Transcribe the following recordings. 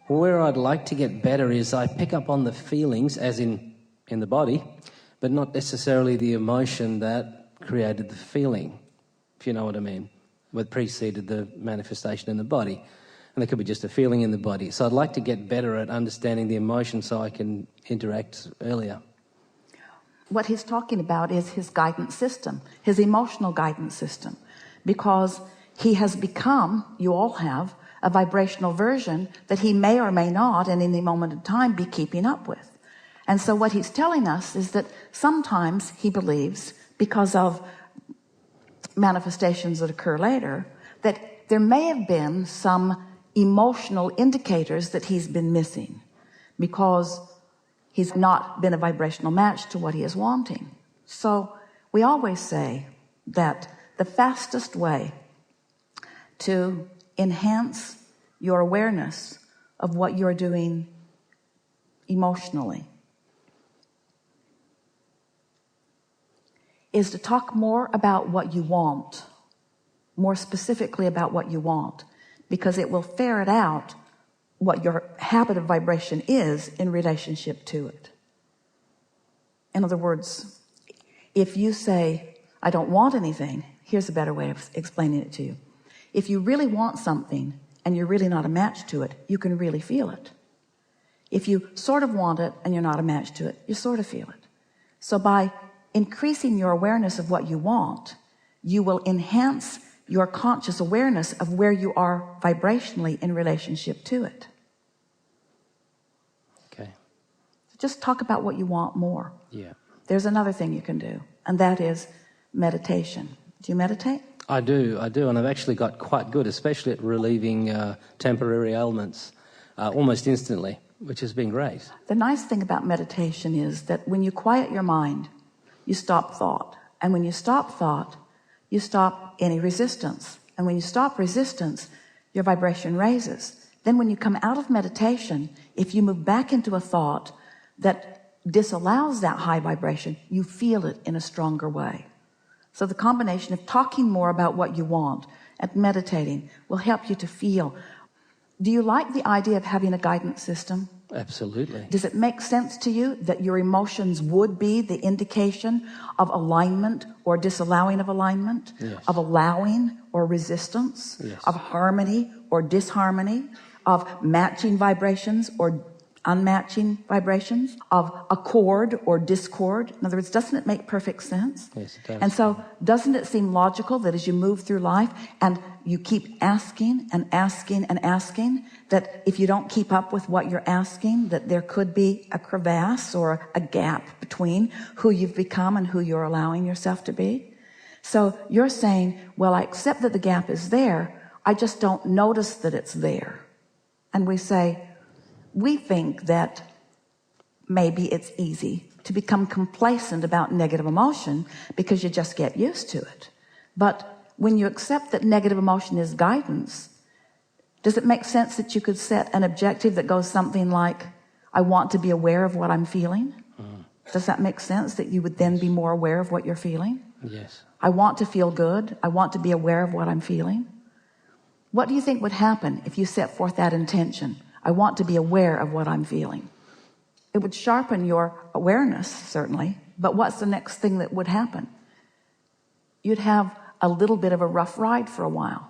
Where I'd like to get better is I pick up on the feelings, as in the body, but not necessarily the emotion that created the feeling, if you know what I mean, what preceded the manifestation in the body. And there could be just a feeling in the body. So I'd like to get better at understanding the emotion so I can interact earlier. What he's talking about is his guidance system, his emotional guidance system, because he has become, you all have, a vibrational version that he may or may not, in any moment of time, be keeping up with. And so what he's telling us is that sometimes he believes, because of manifestations that occur later, that there may have been some emotional indicators that he's been missing because he's not been a vibrational match to what he is wanting. So we always say that the fastest way to enhance your awareness of what you're doing emotionally is to talk more about what you want, more specifically about what you want, because it will ferret out what your habit of vibration is in relationship to it. In other words, if you say, I don't want anything, here's a better way of explaining it to you. If you really want something and you're really not a match to it, you can really feel it. If you sort of want it and you're not a match to it, you sort of feel it. So by increasing your awareness of what you want, you will enhance your conscious awareness of where you are vibrationally in relationship to it. Okay. So just talk about what you want more. Yeah. There's another thing you can do, and that is meditation. Do you meditate? I do, and I've actually got quite good, especially at relieving temporary ailments almost instantly, which has been great. The nice thing about meditation is that when you quiet your mind, you stop thought. And when you stop thought, you stop any resistance. And when you stop resistance, your vibration raises. Then when you come out of meditation, if you move back into a thought that disallows that high vibration, you feel it in a stronger way. So the combination of talking more about what you want and meditating will help you to feel. Do you like the idea of having a guidance system? Absolutely. Does it make sense to you that your emotions would be the indication of alignment or disallowing of alignment, yes, of allowing or resistance, yes, of harmony or disharmony, of matching vibrations or unmatching vibrations, of accord or discord? In other words, doesn't it make perfect sense? Yes, it does. And so doesn't it seem logical that as you move through life and you keep asking and asking and asking, that if you don't keep up with what you're asking, that there could be a crevasse or a gap between who you've become and who you're allowing yourself to be? So you're saying, well, I accept that the gap is there, I just don't notice that it's there. And we say, we think that maybe it's easy to become complacent about negative emotion because you just get used to it. But when you accept that negative emotion is guidance, does it make sense that you could set an objective that goes something like, I want to be aware of what I'm feeling? Does that make sense, that you would then be more aware of what you're feeling? Yes. I want to feel good. I want to be aware of what I'm feeling. What do you think would happen if you set forth that intention? I want to be aware of what I'm feeling. It would sharpen your awareness, certainly, but what's the next thing that would happen? You'd have a little bit of a rough ride for a while.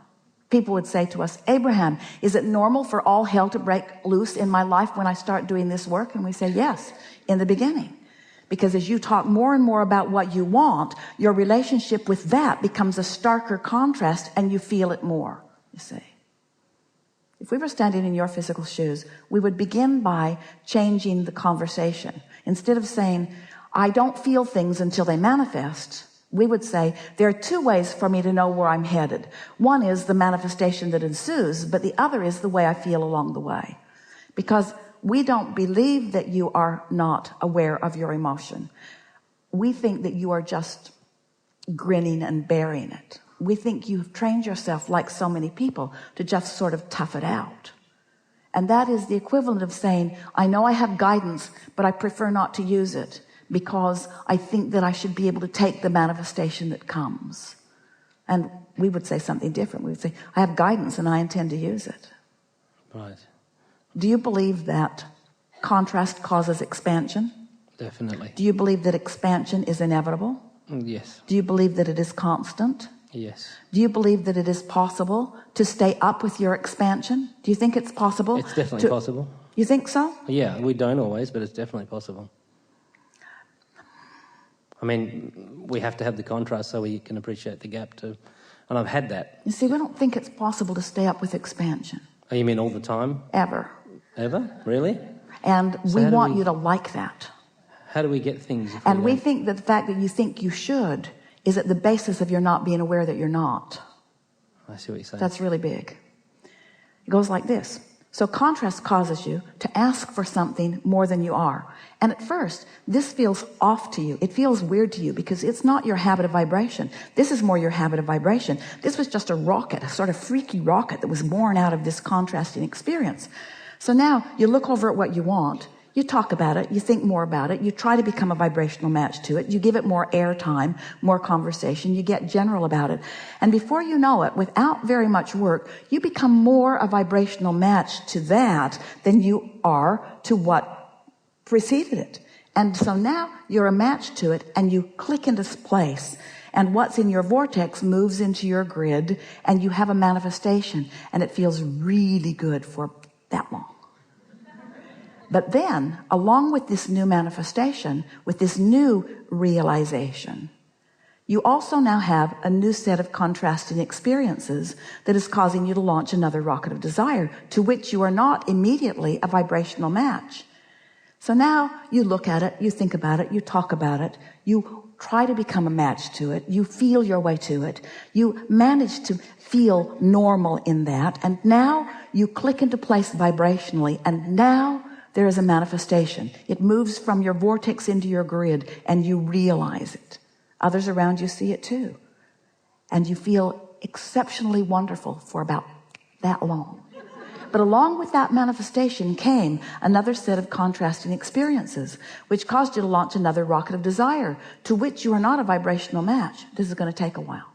People would say to us, Abraham, is it normal for all hell to break loose in my life when I start doing this work? And we say, yes, in the beginning. Because as you talk more and more about what you want, your relationship with that becomes a starker contrast and you feel it more, you see. If we were standing in your physical shoes, we would begin by changing the conversation. Instead of saying, I don't feel things until they manifest, we would say, there are two ways for me to know where I'm headed. One is the manifestation that ensues, but the other is the way I feel along the way. Because we don't believe that you are not aware of your emotion. We think that you are just grinning and bearing it. We think you've trained yourself, like so many people, to just sort of tough it out. And that is the equivalent of saying, I know I have guidance, but I prefer not to use it because I think that I should be able to take the manifestation that comes. And we would say something different. We would say, I have guidance and I intend to use it. Right. Do you believe that contrast causes expansion? Definitely. Do you believe that expansion is inevitable? Yes. Do you believe that it is constant? Yes. Do you believe that it is possible to stay up with your expansion? Do you think it's possible? It's definitely possible. You think so? Yeah, we don't always, but it's definitely possible. I mean, we have to have the contrast so we can appreciate the gap too. And I've had that. You see, we don't think it's possible to stay up with expansion. Oh, you mean all the time? Ever. Ever? Really? And So we want you to like that. How do we get things? And we think that the fact that you think you should is at the basis of your not being aware that you're not. I see what you're saying. That's really big. It goes like this. So contrast causes you to ask for something more than you are. And at first, this feels off to you. It feels weird to you because it's not your habit of vibration. This is more your habit of vibration. This was just a rocket, a sort of freaky rocket that was born out of this contrasting experience. So now you look over at what you want. You talk about it, you think more about it, you try to become a vibrational match to it, you give it more airtime, more conversation, you get general about it. And before you know it, without very much work, you become more a vibrational match to that than you are to what preceded it. And so now you're a match to it and you click into place. And what's in your vortex moves into your grid and you have a manifestation and it feels really good for that long. But then, along with this new manifestation, with this new realization, you also now have a new set of contrasting experiences that is causing you to launch another rocket of desire, to which you are not immediately a vibrational match. So now you look at it, you think about it, you talk about it, you try to become a match to it, you feel your way to it, you manage to feel normal in that, and now you click into place vibrationally, and now there is a manifestation. It moves from your vortex into your grid and you realize it. Others around you see it too. And you feel exceptionally wonderful for about that long. But along with that manifestation came another set of contrasting experiences, which caused you to launch another rocket of desire, to which you are not a vibrational match. This is going to take a while.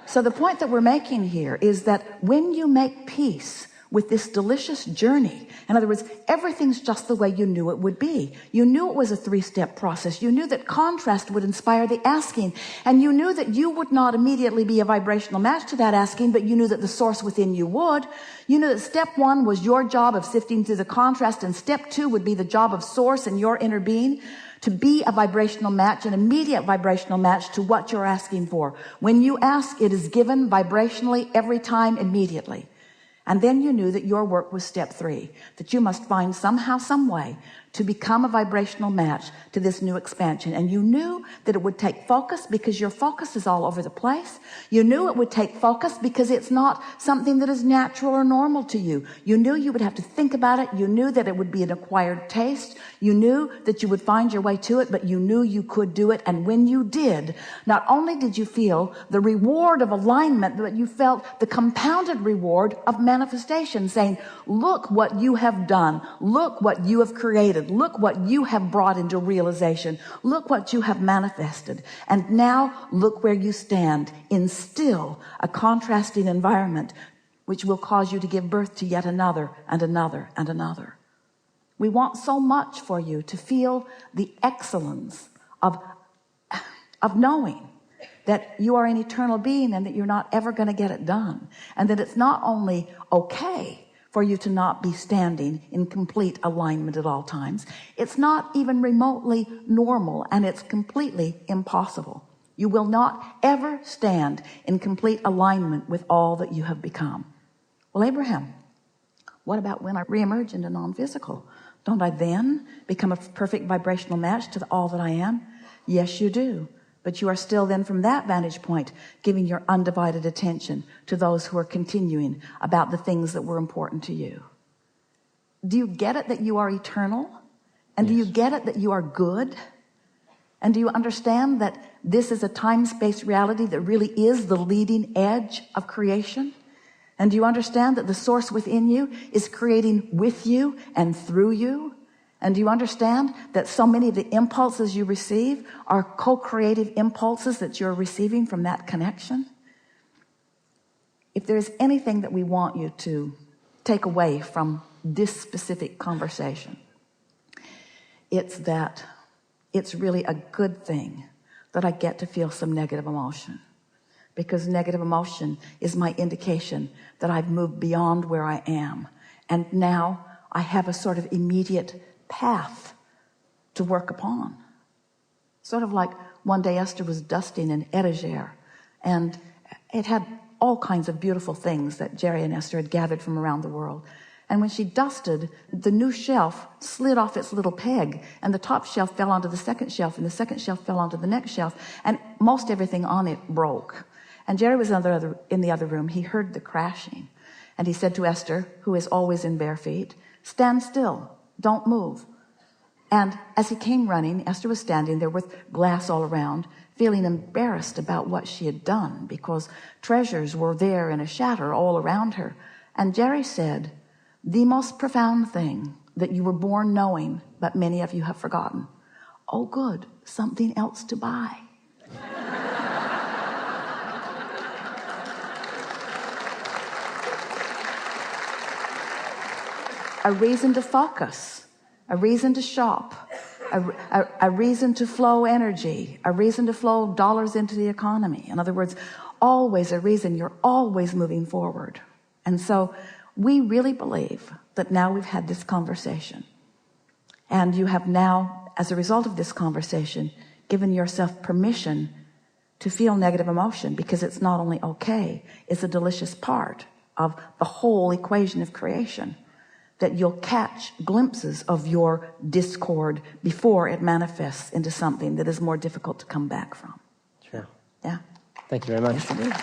So the point that we're making here is that when you make peace with this delicious journey, in other words, everything's just the way you knew it would be. You knew it was a three-step process. You knew that contrast would inspire the asking, and you knew that you would not immediately be a vibrational match to that asking, but you knew that the source within you would. You knew that step one was your job of sifting through the contrast, and step two would be the job of source and your inner being to be a vibrational match, an immediate vibrational match to what you're asking for. When you ask, it is given vibrationally every time, immediately. And then you knew that your work was step three, that you must find somehow, some way to become a vibrational match to this new expansion. And you knew that it would take focus because your focus is all over the place. You knew it would take focus because it's not something that is natural or normal to you. You knew you would have to think about it. You knew that it would be an acquired taste. You knew that you would find your way to it, but you knew you could do it. And when you did, not only did you feel the reward of alignment, but you felt the compounded reward of manifestation, saying, look what you have done. Look what you have created. Look what you have brought into realization. Look what you have manifested. And now look where you stand in still a contrasting environment, which will cause you to give birth to yet another and another and another. We want so much for you to feel the excellence of knowing that you are an eternal being and that you're not ever going to get it done. And that it's not only okay for you to not be standing in complete alignment at all times. It's not even remotely normal, and it's completely impossible. You will not ever stand in complete alignment with all that you have become. Well, Abraham, what about when I reemerge into non-physical? Don't I then become a perfect vibrational match to all that I am? Yes, you do. But you are still then, from that vantage point, giving your undivided attention to those who are continuing about the things that were important to you. Do you get it that you are eternal? And Yes. do you get it that you are good? And do you understand that this is a time-space reality that really is the leading edge of creation? And do you understand that the source within you is creating with you and through you? And do you understand that so many of the impulses you receive are co-creative impulses that you're receiving from that connection? If there's anything that we want you to take away from this specific conversation, it's that it's really a good thing that I get to feel some negative emotion, because negative emotion is my indication that I've moved beyond where I am, and now I have a sort of immediate path to work upon. Sort of like one day Esther was dusting an etagere, and it had all kinds of beautiful things that Jerry and Esther had gathered from around the world. And when she dusted, the new shelf slid off its little peg, and the top shelf fell onto the second shelf, and the second shelf fell onto the next shelf, and most everything on it broke. And Jerry was in the other room. He heard the crashing, and he said to Esther, who is always in bare feet, "Stand still, don't move." And as he came running, Esther was standing there with glass all around, feeling embarrassed about what she had done, because treasures were there in a shatter all around her. And Jerry said, "The most profound thing that you were born knowing, but many of you have forgotten. Oh, good, something else to buy." A reason to focus, a reason to shop, a reason to flow energy, a reason to flow dollars into the economy. In other words, always a reason. You're always moving forward. And so we really believe that now we've had this conversation, and you have now, as a result of this conversation, given yourself permission to feel negative emotion, because it's not only okay, it's a delicious part of the whole equation of creation, that you'll catch glimpses of your discord before it manifests into something that is more difficult to come back from. Sure. Yeah. Thank you very much. Yes, it is.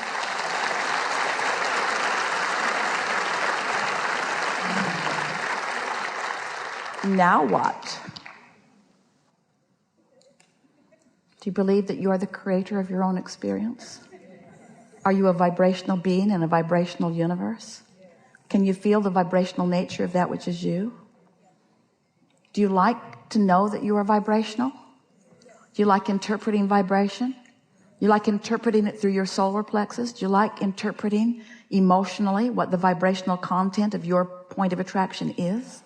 Now what? Do you believe that you are the creator of your own experience? Are you a vibrational being in a vibrational universe? Can you feel the vibrational nature of that which is you? Do you like to know that you are vibrational? Do you like interpreting vibration? You like interpreting it through your solar plexus? Do you like interpreting emotionally what the vibrational content of your point of attraction is?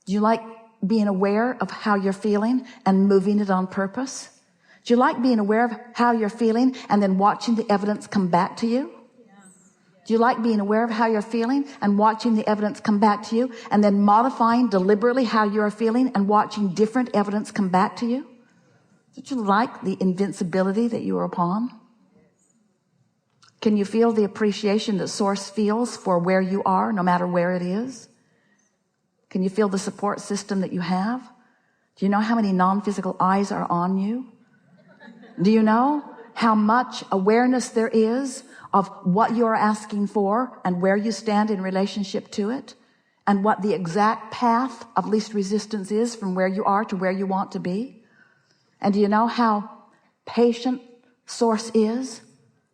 Do you like being aware of how you're feeling and moving it on purpose? Do you like being aware of how you're feeling and then watching the evidence come back to you? Do you like being aware of how you're feeling and watching the evidence come back to you, and then modifying deliberately how you are feeling and watching different evidence come back to you? Do you like the invincibility that you are upon? Can you feel the appreciation that Source feels for where you are, no matter where it is? Can you feel the support system that you have? Do you know how many non-physical eyes are on you? Do you know how much awareness there is of what you're asking for and where you stand in relationship to it, and what the exact path of least resistance is from where you are to where you want to be? And do you know how patient Source is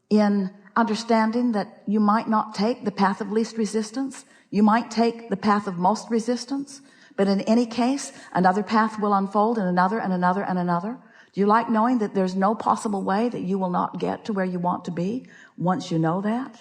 in understanding that you might not take the path of least resistance? You might take the path of most resistance, but in any case, another path will unfold, and another and another and another. Do you like knowing that there's no possible way that you will not get to where you want to be once you know that?